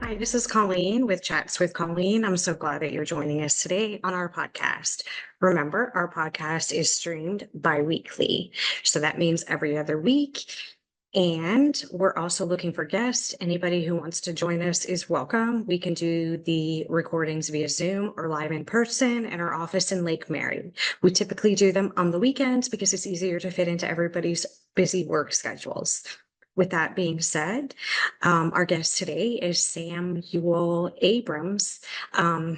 Hi, this is Colleen with Chats with Colleen. I'm so glad that you're joining us today on our podcast. Remember, our podcast is streamed bi-weekly. So that means every other week. And we're also looking for guests. Anybody who wants to join us is welcome. We can do the recordings via Zoom or live in person in our office in Lake Mary. We typically do them on the weekends because it's easier to fit into everybody's busy work schedules. With that being said, our guest today is Samuel Abrams.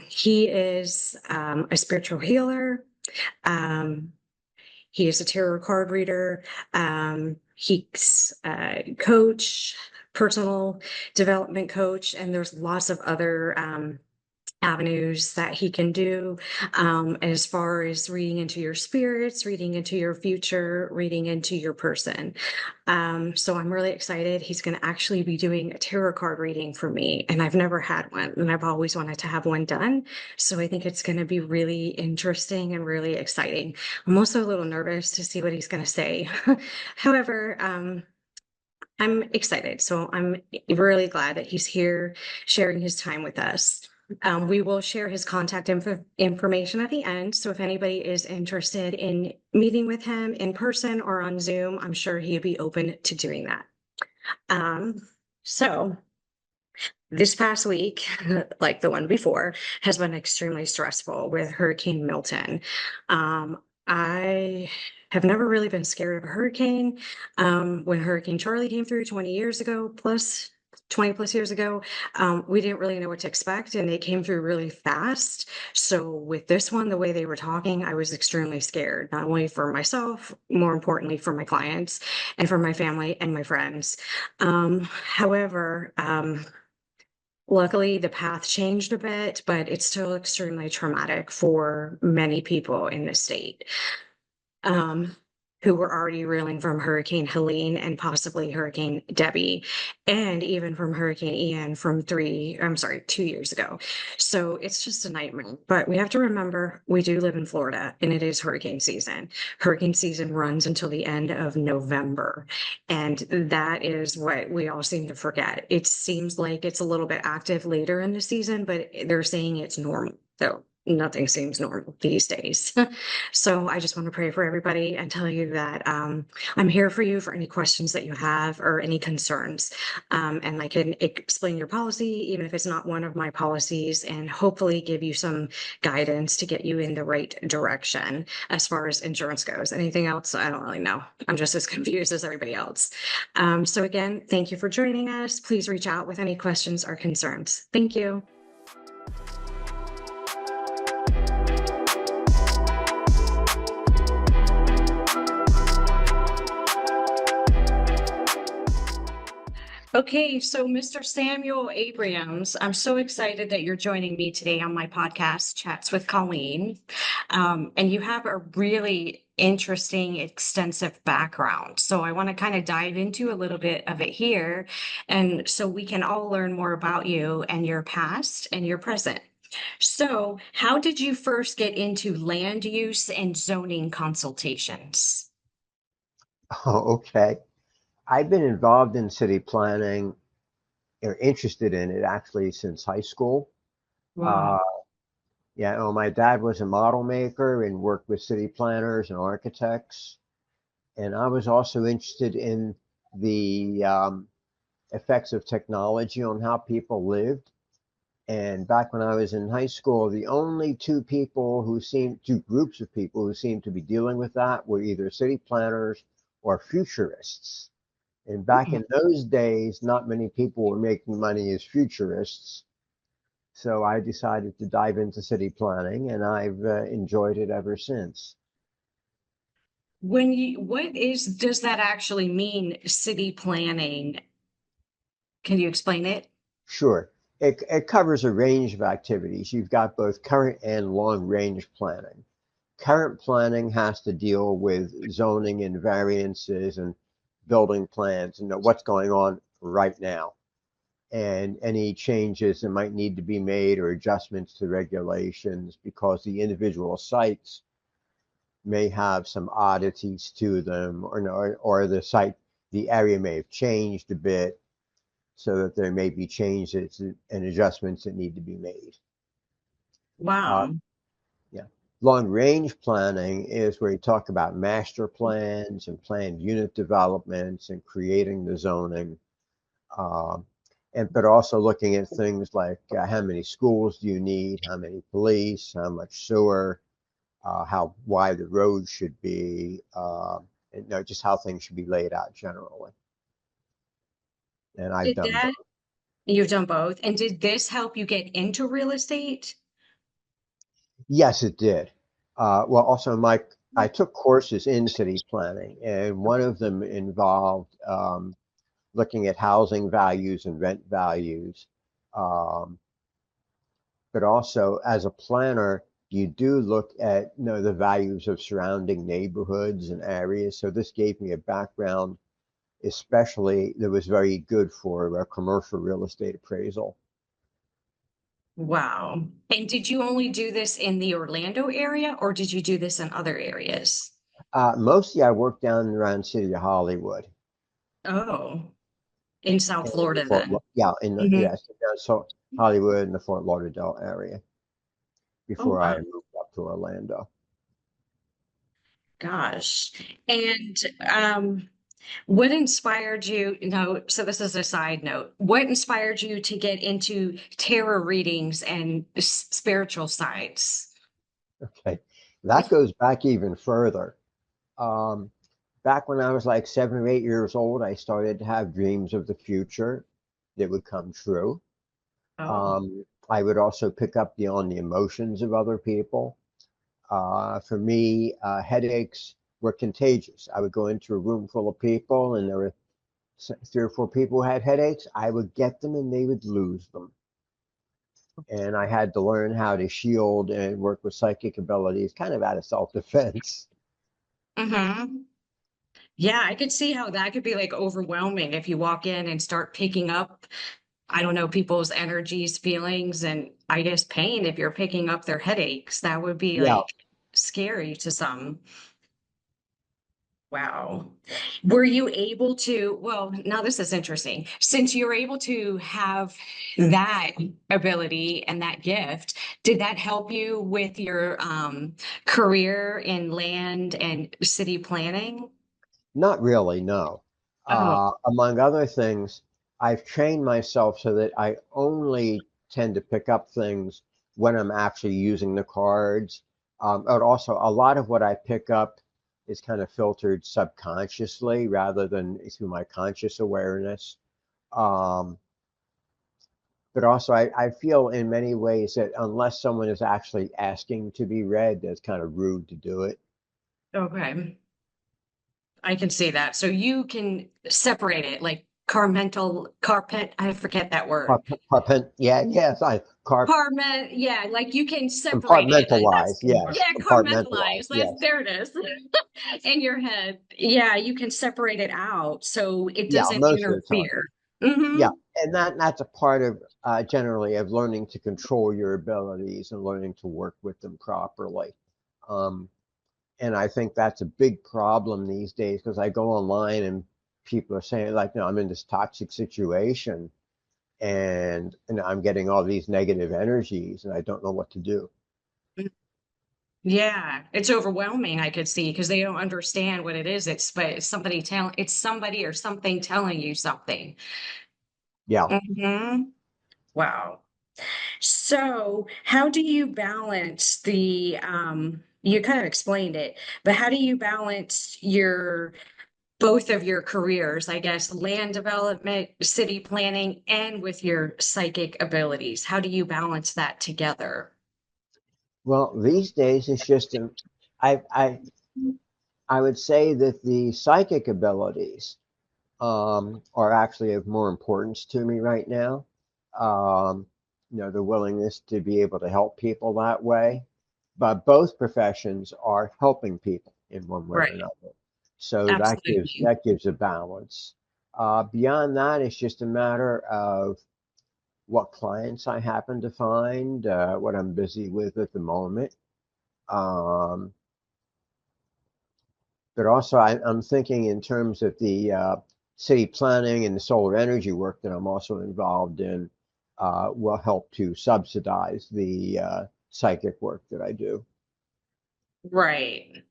He is a spiritual healer. Um, he is a tarot card reader. He's a coach, personal development coach, and there's lots of other avenues that he can do as far as reading into your spirits, reading into your future, reading into your person. So I'm really excited. He's going to actually be doing a tarot card reading for me, and I've never had one, and I've always wanted to have one done. So I think it's going to be really interesting and really exciting. I'm also a little nervous to see what he's going to say. However, I'm excited. So I'm really glad that he's here sharing his time with us. We will share his contact information at the end. So if anybody is interested in meeting with him in person or on Zoom, I'm sure he'd be open to doing that. So this past week, like the one before, has been extremely stressful with Hurricane Milton. I have never really been scared of a hurricane. When Hurricane Charlie came through 20 years ago, plus 20 plus years ago, we didn't really know what to expect, and it came through really fast. So with this one, the way they were talking, I was extremely scared, not only for myself, more importantly for my clients and for my family and my friends. However, luckily, the path changed a bit, but it's still extremely traumatic for many people in the state. Who were already reeling from Hurricane Helene and possibly Hurricane Debbie, and even from Hurricane Ian from 2 years ago. So it's just a nightmare. But we have to remember we do live in Florida and it is hurricane season. Hurricane season runs until the end of November. And that is what we all seem to forget. It seems like it's a little bit active later in the season, but they're saying it's normal. So nothing seems normal these days. So I just want to pray for everybody and tell you that I'm here for you for any questions that you have or any concerns. And I can explain your policy, even if it's not one of my policies, and hopefully give you some guidance to get you in the right direction as far as insurance goes. Anything else? I don't really know. I'm just as confused as everybody else. So again, thank you for joining us. Please reach out with any questions or concerns. Thank you. Okay, so Mr. Samuel Abrams, I'm so excited that you're joining me today on my podcast, Chats with Colleen. And you have a really interesting, extensive background. So I want to kind of dive into a little bit of it here. And so we can all learn more about you and your past and your present. So, how did you first get into land use and zoning consultations? Oh, okay. I've been involved in city planning or interested in it actually since high school. Uh, Wow. yeah, my dad was a model maker and worked with city planners and architects. And I was also interested in the effects of technology on how people lived. And back when I was in high school, the only two groups of people who seemed to be dealing with that were either city planners or futurists. And back in those days, not many people were making money as futurists. So I decided to dive into city planning, and I've enjoyed it ever since. Does that actually mean, city planning? Can you explain it? Sure, it covers a range of activities. You've got both current and long range planning. Current planning has to deal with zoning and variances and building plans and what's going on right now, and any changes that might need to be made or adjustments to regulations because the individual sites may have some oddities to them, or the area may have changed a bit. so that there may be changes and adjustments that need to be made. Uh, Wow. yeah. Long range planning is where you talk about master plans and planned unit developments and creating the zoning. Um, but also looking at things like how many schools do you need, how many police, how much sewer, how wide the roads should be, and just how things should be laid out generally. And I've Did done that, both. you've done both. And did this help you get into real estate? Yes, it did. Well, also, I took courses in city planning, and one of them involved looking at housing values and rent values. Um, but also, as a planner, you do look at the values of surrounding neighborhoods and areas. So this gave me a background, especially that was very good for commercial real estate appraisal. Wow. And did you only do this in the Orlando area or did you do this in other areas? Mostly, I worked down around City of Hollywood. Oh, in South And Florida then. In the, Hmm. yes, so Hollywood and the Fort Lauderdale area Oh, before wow. I moved up to Orlando. Gosh. And what inspired you, so this is a side note, what inspired you to get into tarot readings and spiritual sides? Okay, that goes back even further. Um, Back when I was like 7 or 8 years old, I started to have dreams of the future that would come true. Oh, I would also pick up on the emotions of other people. For me, headaches were contagious. I would go into a room full of people, and there were 3 or 4 people who had headaches. I would get them, and they would lose them. And I had to learn how to shield and work with psychic abilities, kind of out of self-defense. hmm. Yeah, I could see how that could be like overwhelming if you walk in and start picking up, I don't know, people's energies, feelings, and I guess pain if you're picking up their headaches. That would be Yeah, like scary to some. Wow. Were you able to, well, now this is interesting. Since you're able to have that ability and that gift, did that help you with your career in land and city planning? not really, no. Oh, Among other things, I've trained myself so that I only tend to pick up things when I'm actually using the cards. But also, a lot of what I pick up is kind of filtered subconsciously rather than through my conscious awareness. Um, but also, I feel in many ways that unless someone is actually asking to be read, that's kind of rude to do it. okay. I can see that. So you can separate it like carpet, I forget that word. Yeah, yes, Yeah, like you can separate it. compartmentalize, That's yes, yeah, compartmentalize, compartmentalize. That's yes. there it is. In your head. Yeah, you can separate it out so it Yeah, doesn't most of the time. interfere. Hmm. Yeah, and that's a part of generally of learning to control your abilities and learning to work with them properly. Um, and I think that's a big problem these days because I go online and people are saying like, I'm in this toxic situation and I'm getting all these negative energies and I don't know what to do. Yeah, it's overwhelming, I could see, because they don't understand what it is. It's somebody or something telling you something. Yeah. Hmm. Wow. So, how do you balance you kind of explained it, but how do you balance both of your careers, I guess, land development, city planning, and with your psychic abilities? How do you balance that together? Well, these days it's just I I I would say that the psychic abilities are actually of more importance to me right now. Um, the willingness to be able to help people that way. But both professions are helping people in one way or Right. another. So Absolutely. that gives a balance. Beyond that, it's just a matter of what clients I happen to find, what I'm busy with at the moment. Um, but also, I'm thinking in terms of the city planning and the solar energy work that I'm also involved in will help to subsidize the psychic work that I do. Right.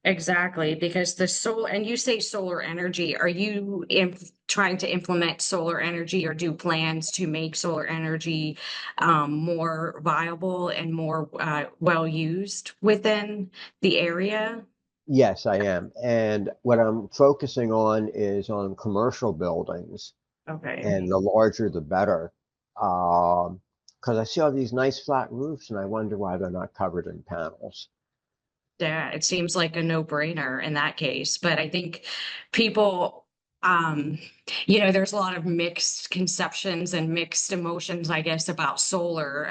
Exactly, because the solar, and you say solar energy, are you trying to implement solar energy or do plans to make solar energy more viable and more well used within the area? Yes, I am. And what I'm focusing on is on commercial buildings, Okay. and the larger the better. Because I see all these nice flat roofs and I wonder why they're not covered in panels. Yeah, it seems like a no-brainer in that case. But I think people, um, there's a lot of mixed conceptions and mixed emotions, I guess, about solar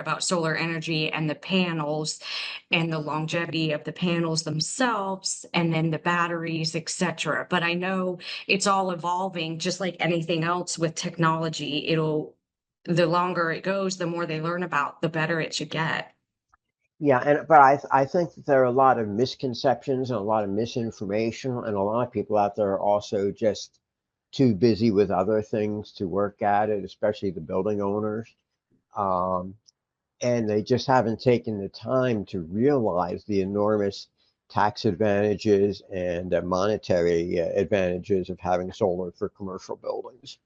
energy and the panels and the longevity of the panels themselves, and then the batteries, etc. But I know it's all evolving, just like anything else with technology. The longer it goes, the more they learn about, the better it should get. Yeah, but I think that there are a lot of misconceptions and a lot of misinformation, and a lot of people out there are also just too busy with other things to work at it, especially the building owners. Um, and they just haven't taken the time to realize the enormous tax advantages and monetary advantages of having solar for commercial buildings.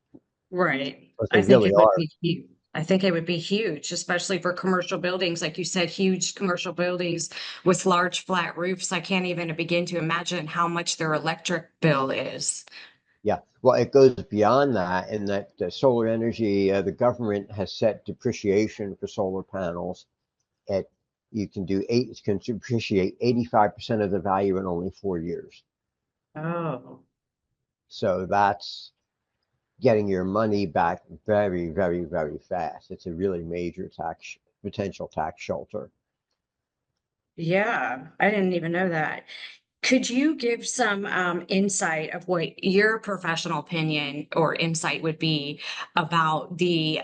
Right. But I they think really it would are. be huge. I think it would be huge, especially for commercial buildings. Like you said, huge commercial buildings with large flat roofs. I can't even begin to imagine how much their electric bill is. Yeah, well, it goes beyond that in that the solar energy, the government has set depreciation for solar panels at you can depreciate 85% of the value in only 4 years. Oh, So that's getting your money back very, very, very fast. It's a really major potential tax shelter. yeah. I didn't even know that. Could you give some insight of what your professional opinion or insight would be about the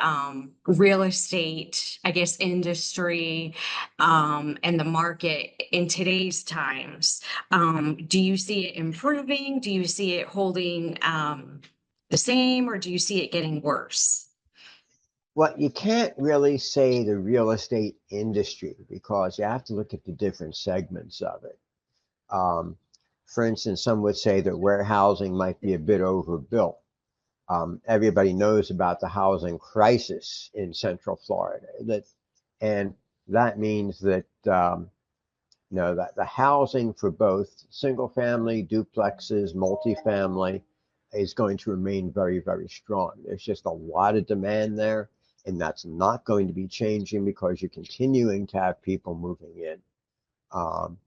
real estate, I guess, industry and the market in today's times? Do you see it improving? Do you see it holding the same, or do you see it getting worse? Well, you can't really say the real estate industry because you have to look at the different segments of it. Um, for instance, some would say that warehousing might be a bit overbuilt. Everybody knows about the housing crisis in Central Florida. And that means that that the housing for both single family, duplexes, multifamily is going to remain very, very strong. There's just a lot of demand there, and that's not going to be changing because you're continuing to have people moving in. Um,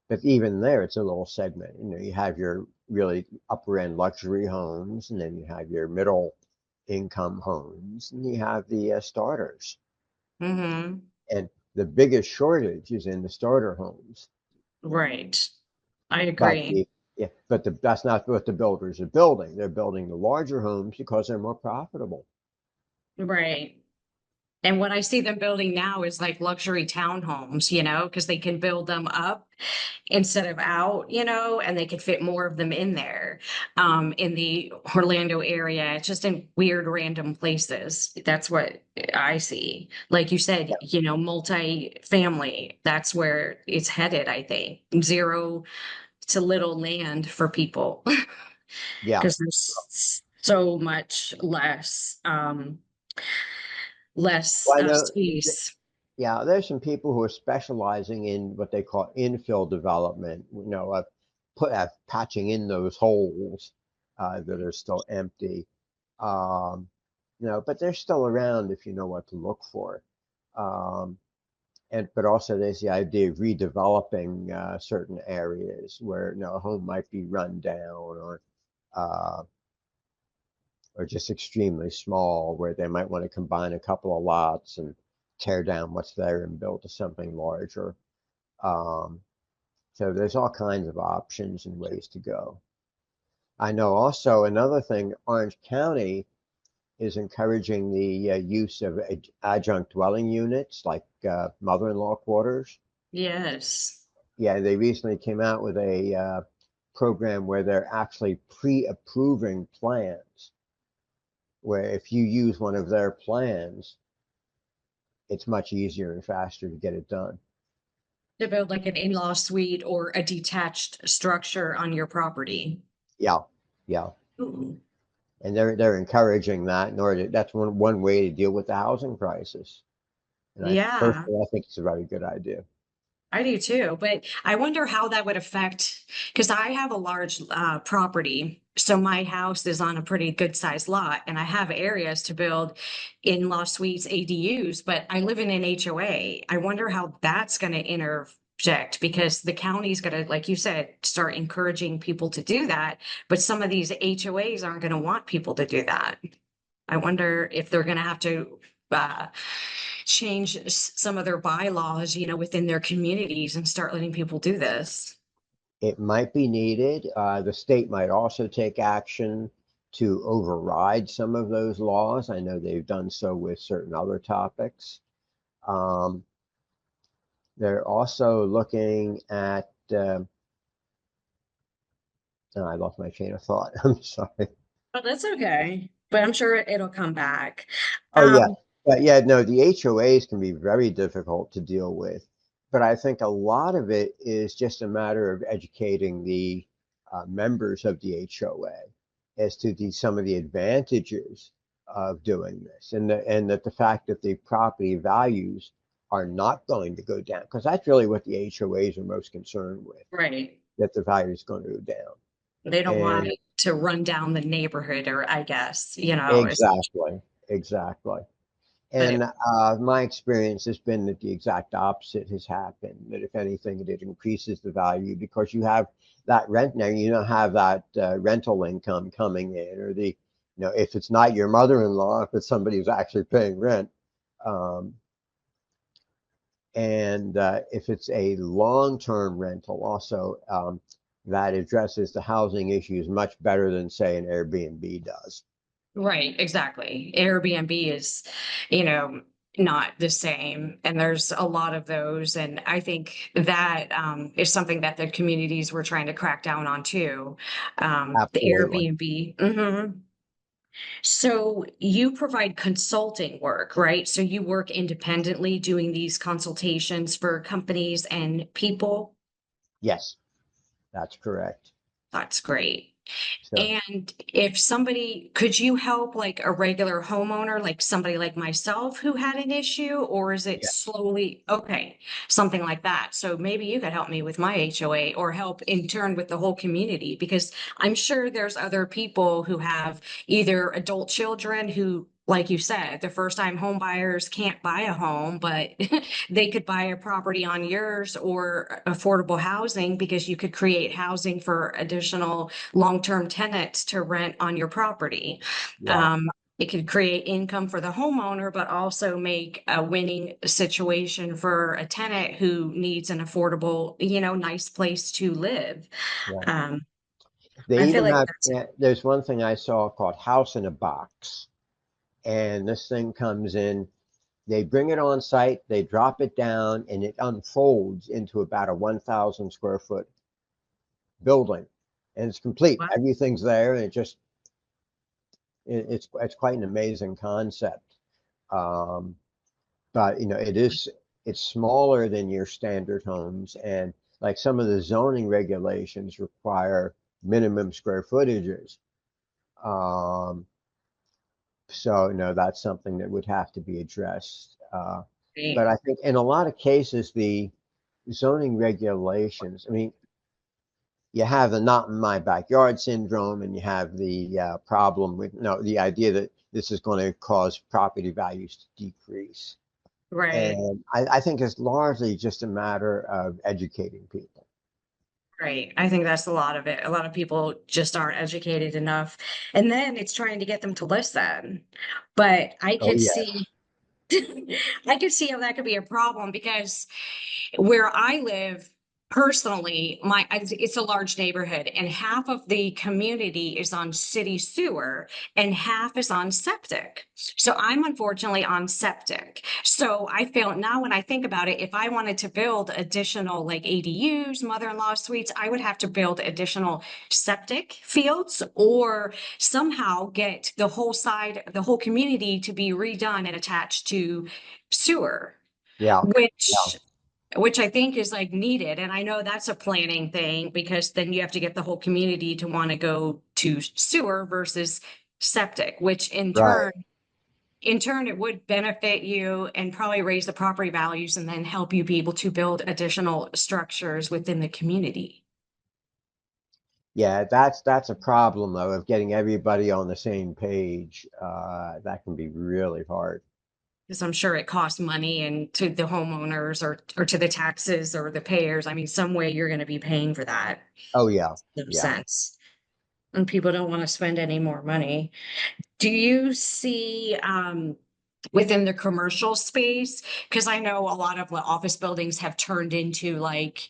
but even there, it's a little segment. You have your really upper end luxury homes, and then you have your middle income homes, and you have the starters. Mm-hmm. And the biggest shortage is in the starter homes. Right. I But agree. the yeah, but that's not what the builders are building. They're building the larger homes because they're more profitable. Right. And what I see them building now is like luxury townhomes, because they can build them up instead of out, and they can fit more of them in there, in the Orlando area. It's just in weird, random places. That's what I see. Like you said, multi-family, that's where it's headed, I think. Zero to little land for people Yeah. because there's so much less Well, I know. space. Yeah, there's some people who are specializing in what they call infill development. Patching in those holes that are still empty. Um, but they're still around if you know what to look for. Um, and but also there's the idea of redeveloping certain areas where a home might be run down uh, or just extremely small, where they might want to combine a couple of lots and tear down what's there and build to something larger. Um, so there's all kinds of options and ways to go. I know also another thing, Orange County is encouraging the use of adjunct dwelling units like mother-in-law quarters. Yes. Yeah, they recently came out with a program where they're actually pre-approving plans, where if you use one of their plans, it's much easier and faster to get it done. To build like an in-law suite or a detached structure on your property. Yeah, yeah. Ooh. And they're encouraging that in order to, that's one way to deal with the housing crisis. And I Yeah. personally, I think it's a very good idea. I do too, but I wonder how that would affect, because I have a large property. So my house is on a pretty good sized lot, and I have areas to build in-law suites, ADUs, but I live in an HOA. I wonder how that's going to interject because the county's going to, like you said, start encouraging people to do that. But some of these HOAs aren't going to want people to do that. I wonder if they're going to have to uh, change some of their bylaws, within their communities and start letting people do this. It might be needed. The state might also take action to override some of those laws. I know they've done so with certain other topics. Um, they're also looking at, oh, I lost my chain of thought. I'm sorry. But that's okay. But I'm sure it'll come back. Oh, yeah. Um, But yeah, no, the HOAs can be very difficult to deal with. But I think a lot of it is just a matter of educating the members of the HOA as to some of the advantages of doing this, and that the fact that the property values are not going to go down, because that's really what the HOAs are most concerned with, right. that the value is going to go down. They don't want And it to run down the neighborhood, or I guess, exactly, exactly. but And my experience has been that the exact opposite has happened. That if anything, it increases the value because you have that rent now. You don't have that rental income coming in, or if it's not your mother-in-law, if it's somebody who's actually paying rent, um, and if it's a long-term rental, also that addresses the housing issues much better than say an Airbnb does. right, exactly. Airbnb is, you know, not the same. And there's a lot of those. And I think that is something that the communities were trying to crack down on too. The Absolutely. Airbnb. So you provide consulting work, right? So you work independently doing these consultations for companies and people. Yes, that's correct. That's great. So And if somebody, could you help like a regular homeowner, like somebody like myself who had an issue, or is it yes, slowly, okay, something like that? So maybe you could help me with my HOA or help in turn with the whole community, because I'm sure there's other people who have either adult children who, like you said, the first time home buyers can't buy a home, but they could buy a property on yours or affordable housing because you could create housing for additional long-term tenants to rent on your property. yeah. Um, it could create income for the homeowner, but also make a winning situation for a tenant who needs an affordable, nice place to live. Yeah. Um, They I feel even like have, that's yeah, there's one thing I saw called House in a Box. And this thing comes in, they bring it on site, they drop it down, and it unfolds into about a 1,000 square foot building. And it's complete. what Everything's there, and it's quite an amazing concept. Um, but it's smaller than your standard homes, and like some of the zoning regulations require minimum square footages. Um, so no, that's something that would have to be addressed. But I think in a lot of cases, the zoning regulations, I mean, you have the not in my backyard syndrome, and you have the problem with no, the idea that this is going to cause property values to decrease. right. And I think it's largely just a matter of educating people. Right. I think that's a lot of it. A lot of people just aren't educated enough. And then it's trying to get them to listen. But I Oh, could yes. see I could see how that could be a problem because where I live, personally, it's a large neighborhood, and half of the community is on city sewer and half is on septic. So I'm unfortunately on septic. So I feel now when I think about it, if I wanted to build additional like ADUs, mother-in-law suites, I would have to build additional septic fields or somehow get the whole community to be redone and attached to sewer, Yeah, yeah, which which I think is like needed. And I know that's a planning thing because then you have to get the whole community to want to go to sewer versus septic, which right. in turn, it would benefit you and probably raise the property values and then help you be able to build additional structures within the community. Yeah, that's a problem though of getting everybody on the same page. That can be really hard. Because I'm sure it costs money and to the homeowners or to the taxes or the payers. I mean, some way you're going to be paying for that. Oh yeah, In some yeah. sense. And people don't want to spend any more money. Do you see within the commercial space? Because I know a lot of the office buildings have turned into like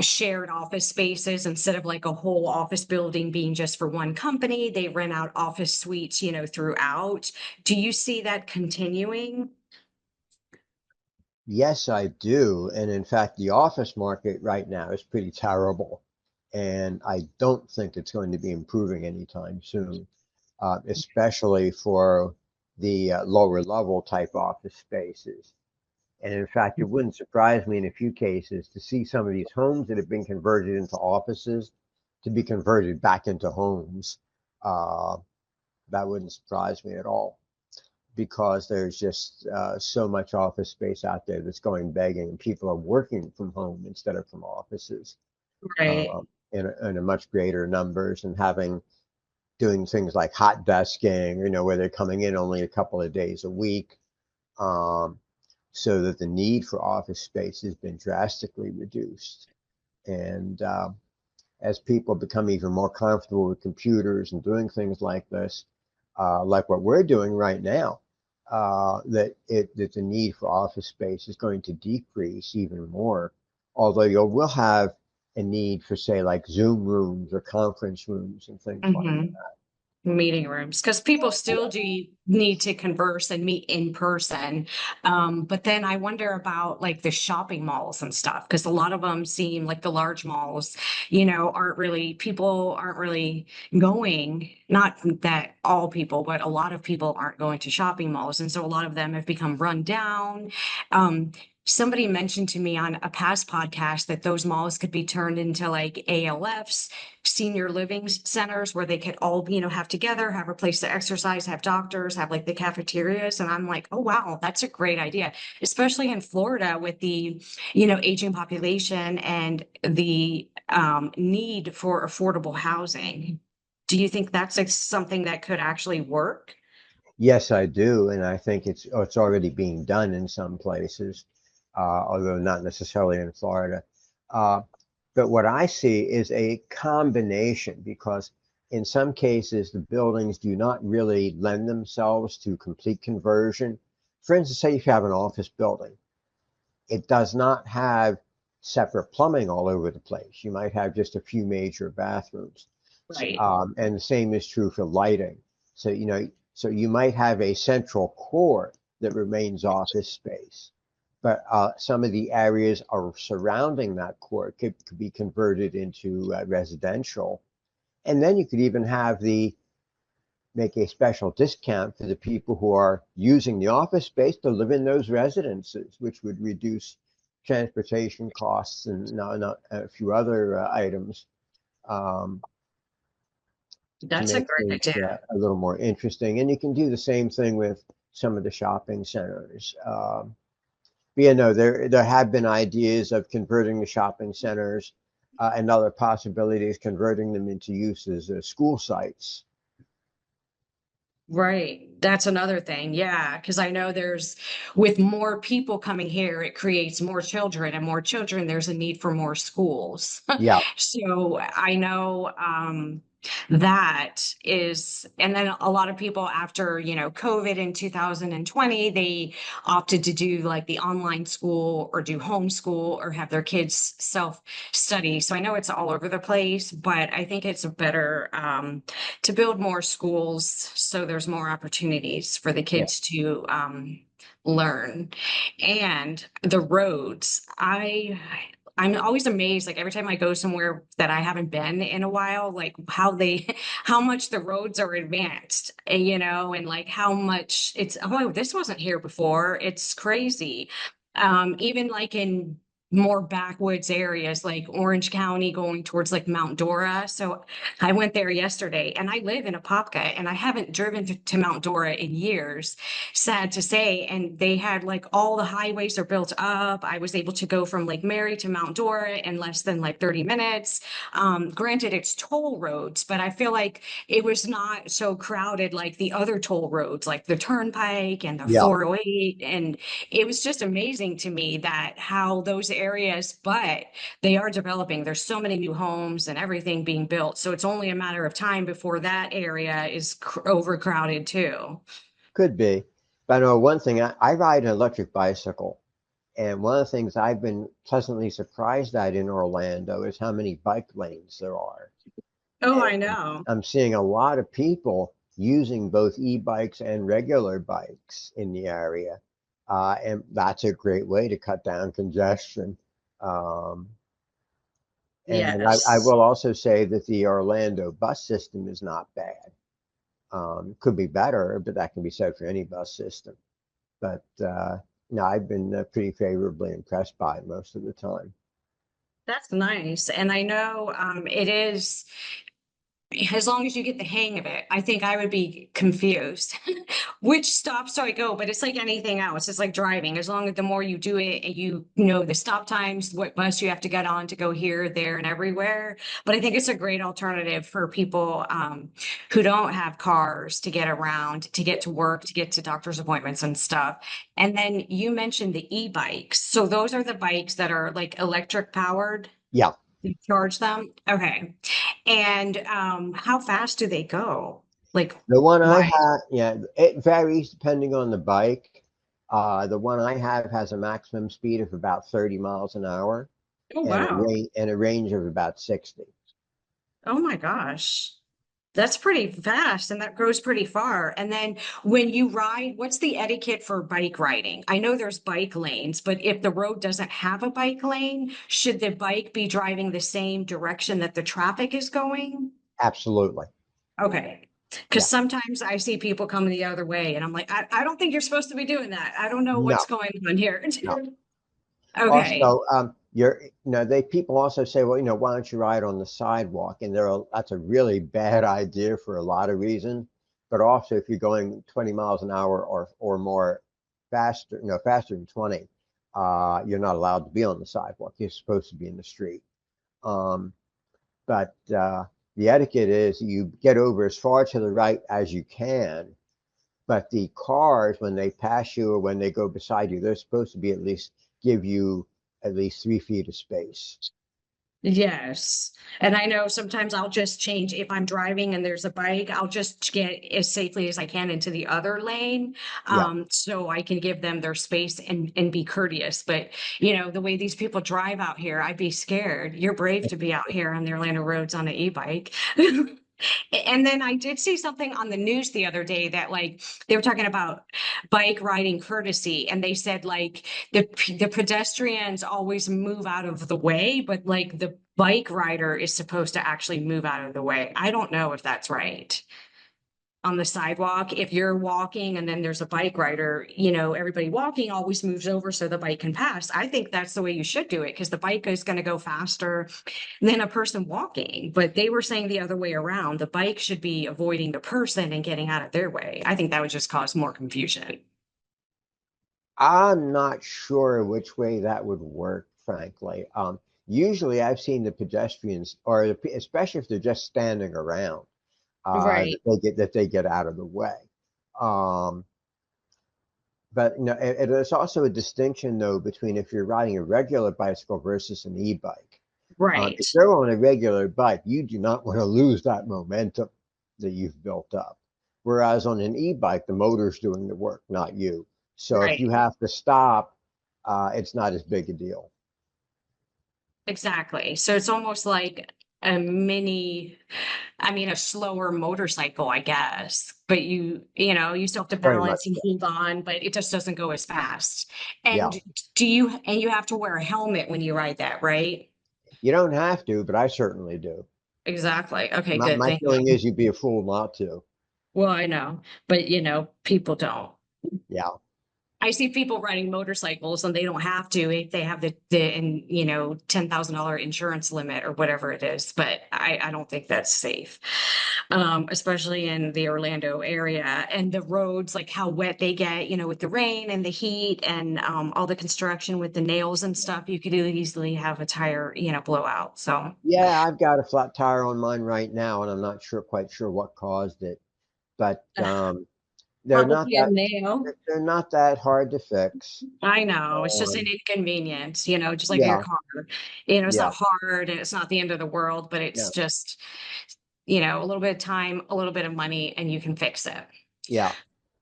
shared office spaces instead of like a whole office building being just for one company. They rent out office suites, throughout. Do you see that continuing? Yes, I do. And in fact, the office market right now is pretty terrible. And I don't think it's going to be improving anytime soon, especially for the lower level type office spaces. And in fact, it wouldn't surprise me in a few cases to see some of these homes that have been converted into offices to be converted back into homes. Uh, that wouldn't surprise me at all because there's just so much office space out there that's going begging, and people are working from home instead of from offices Right. um, in a much greater numbers and having doing things like hot desking, where they're coming in only a couple of days a week. Um, so that the need for office space has been drastically reduced. And as people become even more comfortable with computers and doing things like this, like what we're doing right now, that the need for office space is going to decrease even more. Although you will have a need for, say, like Zoom rooms or conference rooms and things like Mhm. Meeting rooms because people still do need to converse and meet in person. But then I wonder about like the shopping malls and stuff because a lot of them seem like the large malls, people aren't really going, not that all people, but a lot of people aren't going to shopping malls. And so a lot of them have become run down. Um, Somebody mentioned to me on a past podcast that those malls could be turned into like ALFs, senior living centers where they could all, have together, have a place to exercise, have doctors, have like the cafeterias. And I'm like, oh, wow, that's a great idea, especially in Florida with the, aging population and the need for affordable housing. Do you think that's like something that could actually work? Yes, I do, and I think it's already being done in some places, although not necessarily in Florida. Uh, but what I see is a combination because in some cases the buildings do not really lend themselves to complete conversion. For instance, say if you have an office building, it does not have separate plumbing all over the place. You might have just a few major bathrooms. Right. And the same is true for lighting. So, so you might have a central core that remains office space, but some of the areas are surrounding that core could be converted into residential. And then you could even have make a special discount for the people who are using the office space to live in those residences, which would reduce transportation costs and not a few other items. Um, to That's a make great things idea. a little more interesting. And you can do the same thing with some of the shopping centers. But there have been ideas of converting the shopping centers and other possibilities, converting them into use as school sites. Right. That's another thing. Yeah. Because I know with more people coming here, it creates more children, and more children, there's a need for more schools. Yeah, So I know, That is, and then a lot of people after, COVID in 2020, they opted to do like the online school or do homeschool or have their kids self study. So I know it's all over the place, but I think it's better to build more schools so there's more opportunities for the Yeah. kids to learn. And the roads, I'm always amazed, like every time I go somewhere that I haven't been in a while, like how much the roads are advanced, and like how much oh, this wasn't here before. It's crazy. Even like in more backwoods areas like Orange County going towards like Mount Dora. So I went there yesterday and I live in Apopka and I haven't driven to Mount Dora in years, sad to say. And they had like all the highways are built up. I was able to go from Lake Mary to Mount Dora in less than like 30 minutes. Granted, it's toll roads, but I feel like it was not so crowded like the other toll roads, like the Turnpike and the Yeah. 408. And it was just amazing to me that how those areas, but they are developing. There's so many new homes and everything being built. So it's only a matter of time before that area is overcrowded too. Could be. But I know one thing, I ride an electric bicycle. And one of the things I've been pleasantly surprised at in Orlando is how many bike lanes there are. Oh, I And know. I'm seeing a lot of people using both e-bikes and regular bikes in the area. And that's a great way to cut down congestion. Um, and I Yes. will also say that the Orlando bus system is not bad. Could be better, but that can be said for any bus system. But no, I've been pretty favorably impressed by it most of the time. That's nice. And I know it is, as long as you get the hang of it. I think I would be confused. Which stops do I go? But it's like anything else. It's like driving. As long as the more you do it and you know the stop times, what bus you have to get on to go here, there, and everywhere. But I think it's a great alternative for people who don't have cars to get around, to get to work, to get to doctor's appointments and stuff. And then you mentioned the e-bikes. So those are the bikes that are like electric powered. Yeah, You charge them? Okay. And how fast do they go? Like, the one I why? have, yeah, it varies depending on the bike. The one I have has a maximum speed of about 30 miles an hour Oh, and wow. a range of about 60. Oh my gosh. That's pretty fast and that goes pretty far. And then when you ride, what's the etiquette for bike riding? I know there's bike lanes, but if the road doesn't have a bike lane, should the bike be driving the same direction that the traffic is going? Absolutely. Okay. Because Yeah. sometimes I see people coming the other way and I'm like, I don't think you're supposed to be doing that. I don't know No, what's going on here. no. Okay. Also, they people also say, well, why don't you ride on the sidewalk? And that's a really bad idea for a lot of reasons. But also, if you're going 20 miles an hour or more faster, faster than 20, you're not allowed to be on the sidewalk. You're supposed to be in the street. Um, but the etiquette is you get over as far to the right as you can. But the cars, when they pass you or when they go beside you, they're supposed to be at least give you at least 3 feet of space. Yes. And I know sometimes I'll just change if I'm driving and there's a bike, I'll just get as safely as I can into the other lane. Yeah. So I can give them their space and be courteous. But the way these people drive out here, I'd be scared. You're brave to be out here on the Orlando roads on an e-bike. And then I did see something on the news the other day that like they were talking about bike riding courtesy, and they said like the pedestrians always move out of the way, but like the bike rider is supposed to actually move out of the way. I don't know if that's right. On the sidewalk, if you're walking and then there's a bike rider, everybody walking always moves over so the bike can pass. I think that's the way you should do it because the bike is going to go faster than a person walking. But they were saying the other way around. The bike should be avoiding the person and getting out of their way. I think that would just cause more confusion. I'm not sure which way that would work, frankly. Usually I've seen the pedestrians, especially if they're just standing around, Right. that they get out of the way. Um, but there's also a distinction though between if you're riding a regular bicycle versus an e-bike. Right. If you're on a regular bike, you do not want to lose that momentum that you've built up. Whereas on an e-bike, the motor's doing the work, not you. So if Right. you have to stop, it's not as big a deal. Exactly. So it's almost like a mini, I mean, a slower motorcycle, I guess. But you still have to Very much balance and so. hold on, but it just doesn't go as fast. Yeah. And and you have to wear a helmet when you ride that, right? You don't have to, but I certainly do. Exactly. Okay, good. My Thank feeling you. is you'd be a fool not to. Well, I know, but people don't. Yeah. I see people riding motorcycles and they don't have to if they have the $10,000 insurance limit or whatever it is. But I don't think that's safe, especially in the Orlando area and the roads, like how wet they get, with the rain and the heat and all the construction with the nails and stuff. You could easily have a tire, blowout. So Yeah, I've got a flat tire on mine right now, and I'm not quite sure what caused it. But they're not probably a that nail. they're not that hard to fix. I know it's just an Um, inconvenience, just like your yeah, car. It's yeah, not hard and it's not the end of the world, but yeah, it's just, a little bit of time, a little bit of money, and you can fix it. yeah.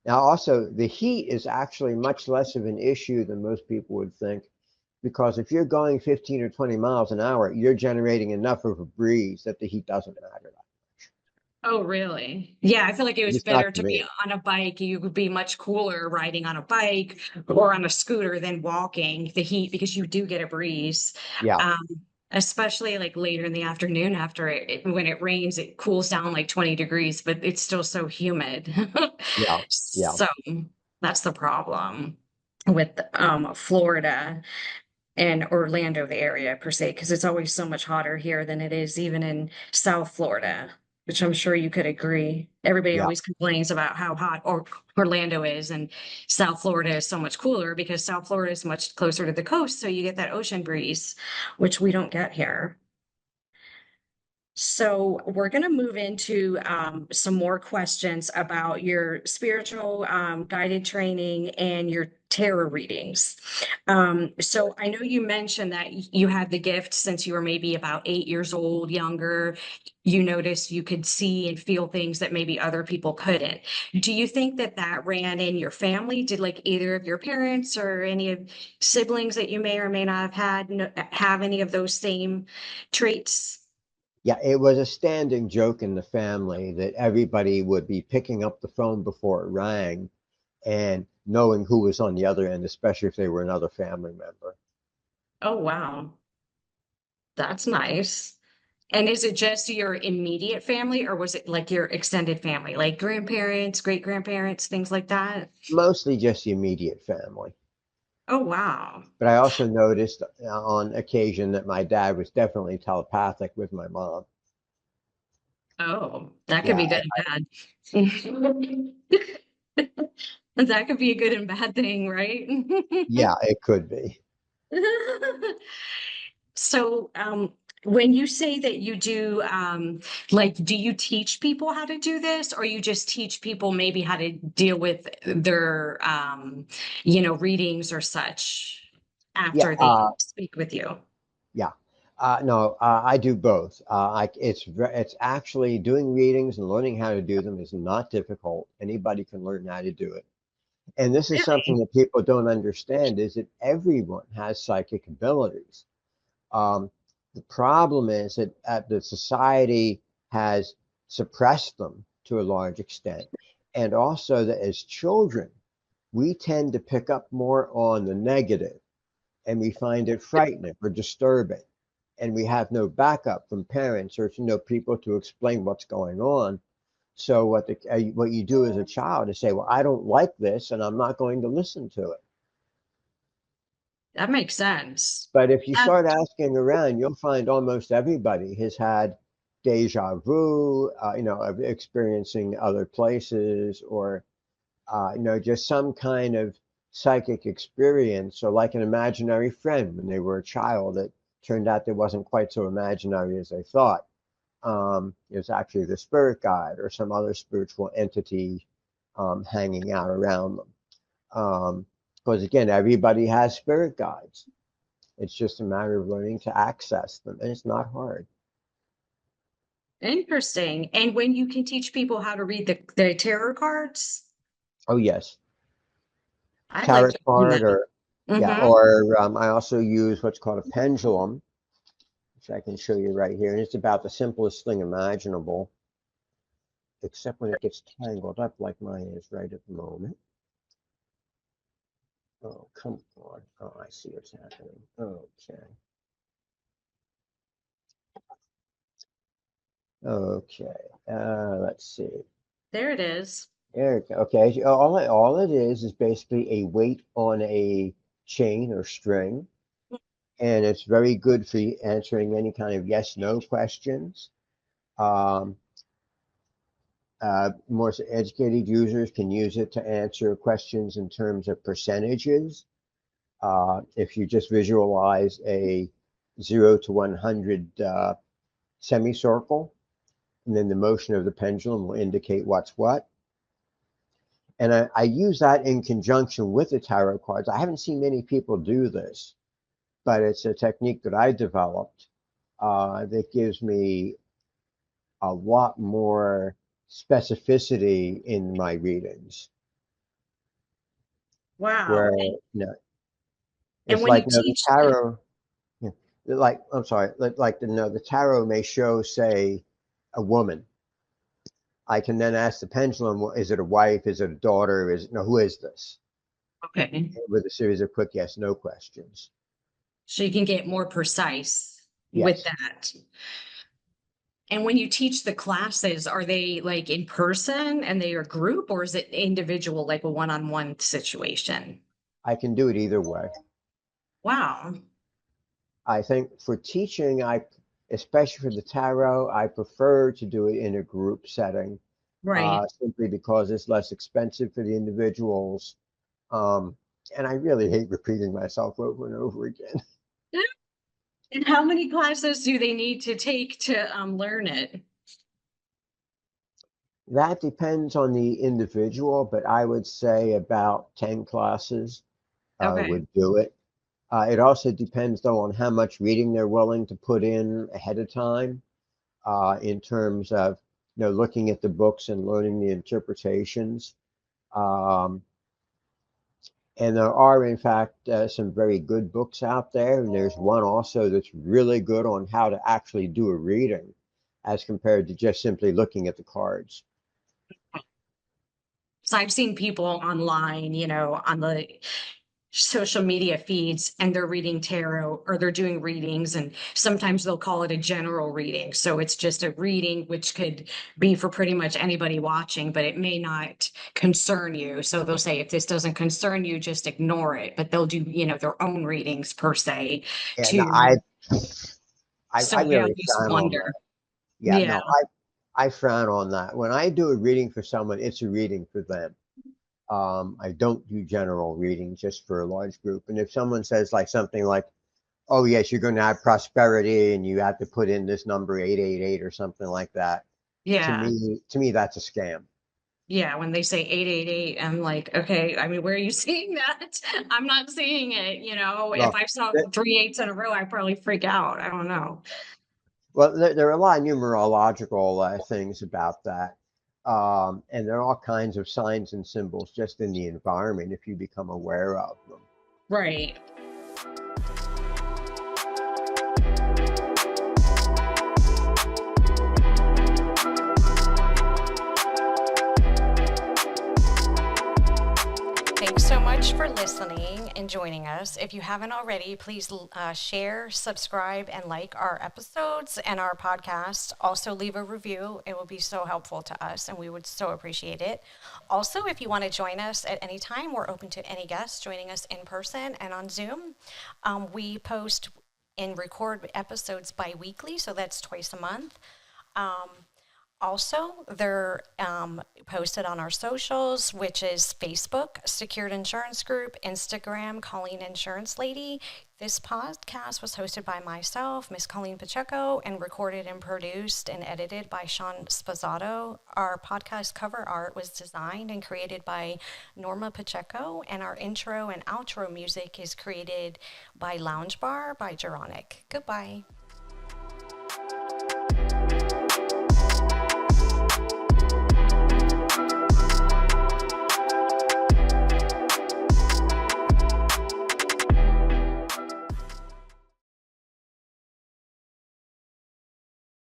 Now, also, the heat is actually much less of an issue than most people would think, because if you're going 15 or 20 miles an hour, you're generating enough of a breeze that the heat doesn't matter. Oh, really? Yeah, I feel like it At was least not better to to be me. on a bike. You would be much cooler riding on a bike or on a scooter than walking the heat because you do get a breeze. Yeah, Um, Especially like later in the afternoon after when it rains, it cools down like 20 degrees, but it's still so humid. yeah, yeah. So that's the problem with Florida and Orlando, the area per se, because it's always so much hotter here than it is even in South Florida, which I'm sure you could agree. Everybody Yeah. always complains about how hot Orlando is, and South Florida is so much cooler because South Florida is much closer to the coast, so you get that ocean breeze, which we don't get here. So we're going to move into some more questions about your spiritual guided training and your tarot readings. So I know you mentioned that you had the gift since you were maybe about 8 years old, younger. You noticed you could see and feel things that maybe other people couldn't. Do you think that that ran in your family? Did like either of your parents or any of siblings that you may or may not have had have any of those same traits? Yeah, it was a standing joke in the family that everybody would be picking up the phone before it rang and knowing who was on the other end, especially if they were another family member. Oh, wow. That's nice. And is it just your immediate family or was it like your extended family, like grandparents, great grandparents, things like that? Mostly just the immediate family. Oh, wow. But I also noticed on occasion that my dad was definitely telepathic with my mom. Oh, that could Yeah, be good and bad. That could be a good and bad thing, right? yeah, it could be. So, when you say that you do, like, do you teach people how to do this, or you just teach people maybe how to deal with their, readings or such Yeah, after they speak with you? yeah. No, I do both. It's actually doing readings and learning how to do them is not difficult. Anybody can learn how to do it. And this is something Really? that people don't understand is that everyone has psychic abilities. Um, the problem is that the society has suppressed them to a large extent. And also that as children, we tend to pick up more on the negative and we find it frightening or disturbing. And we have no backup from parents or people to explain what's going on. So what you do as a child is say, well, I don't like this, and I'm not going to listen to it. That makes sense. But if you Uh, start asking around, you'll find almost everybody has had deja vu, of experiencing other places, or just some kind of psychic experience, or like an imaginary friend when they were a child. It turned out they wasn't quite so imaginary as they thought. It was actually the spirit guide or some other spiritual entity hanging out around them. Because again, everybody has spirit guides. It's just a matter of learning to access them, and it's not hard. Interesting. And when you can teach people how to read the tarot cards, Oh yes, I'd like tarot to learn card, that. or yeah, Mm-hmm. or I also use what's called a pendulum, which I can show you right here, and it's about the simplest thing imaginable, except when it gets tangled up like mine is right at the moment. Oh, come on. Oh, I see what's happening. Okay. Okay. Let's see. There it is. There it go. Okay. All it is basically a weight on a chain or string, and it's very good for answering any kind of yes, no questions. Um, More educated users can use it to answer questions in terms of percentages. If you just visualize a 0 to 100 semicircle, and then the motion of the pendulum will indicate what's what. And I use that in conjunction with the tarot cards. I haven't seen many people do this, but it's a technique that I developed that gives me a lot more specificity in my readings. Wow. Where And it's when you like the teach the, tarot, yeah, like I'm sorry, like the tarot may show, say, a woman. I can then ask the pendulum, well, is it a wife? Is it a daughter? Who is this? okay, With a series of quick yes, no questions. so you can get more precise with Yes, that. And when you teach the classes, are they like in person and they are group, or is it individual, like a one-on-one situation? I can do it either way. Wow. I think for teaching, especially for the tarot, I prefer to do it in a group setting, Right. simply because it's less expensive for the individuals. Um, and I really hate repeating myself over and over again. And how many classes do they need to take to learn it? That depends on the individual, but I would say about 10 classes Okay. would do it. It also depends, though, on how much reading they're willing to put in ahead of time, in terms of looking at the books and learning the interpretations. Um, and there are, in fact, some very good books out there. And there's one also that's really good on how to actually do a reading, as compared to just simply looking at the cards. So I've seen people online, on the social media feeds, and they're reading tarot or they're doing readings, and sometimes they'll call it a general reading. So it's just a reading which could be for pretty much anybody watching, but it may not concern you. So they'll say, if this doesn't concern you, just ignore it. But they'll do, their own readings per se And to, I so I really always frown on wonder. that. Yeah, Yeah, no, I frown on that. When I do a reading for someone, it's a reading for them. I don't do general readings just for a large group. And if someone says like something like, "Oh yes, you're going to have prosperity, and you have to put in this number 888 or something like that," yeah. to me, that's a scam. Yeah, when they say 888, I'm like, okay, I mean, where are you seeing that? I'm not seeing it, If Well, I saw th- three eights in a row, I'd probably freak out. I don't know. there are a lot of numerological things about that. And there are all kinds of signs and symbols just in the environment if you become aware of them. Right. Thanks so much for listening and joining us. If you haven't already, please share, subscribe, and like our episodes and our podcast. Also, leave a review. It will be so helpful to us, and we would so appreciate it. Also, if you want to join us at any time, we're open to any guests joining us in person and on Zoom. We post and record episodes bi-weekly, so that's twice a month. Um, Also, they're posted on our socials, which is Facebook, Secured Insurance Group, Instagram, Colleen Insurance Lady. This podcast was hosted by myself, Miss Colleen Pacheco, and recorded and produced and edited by Sean Spazzato. Our podcast cover art was designed and created by Norma Pacheco, and our intro and outro music is created by Lounge Bar by Geronic. Goodbye.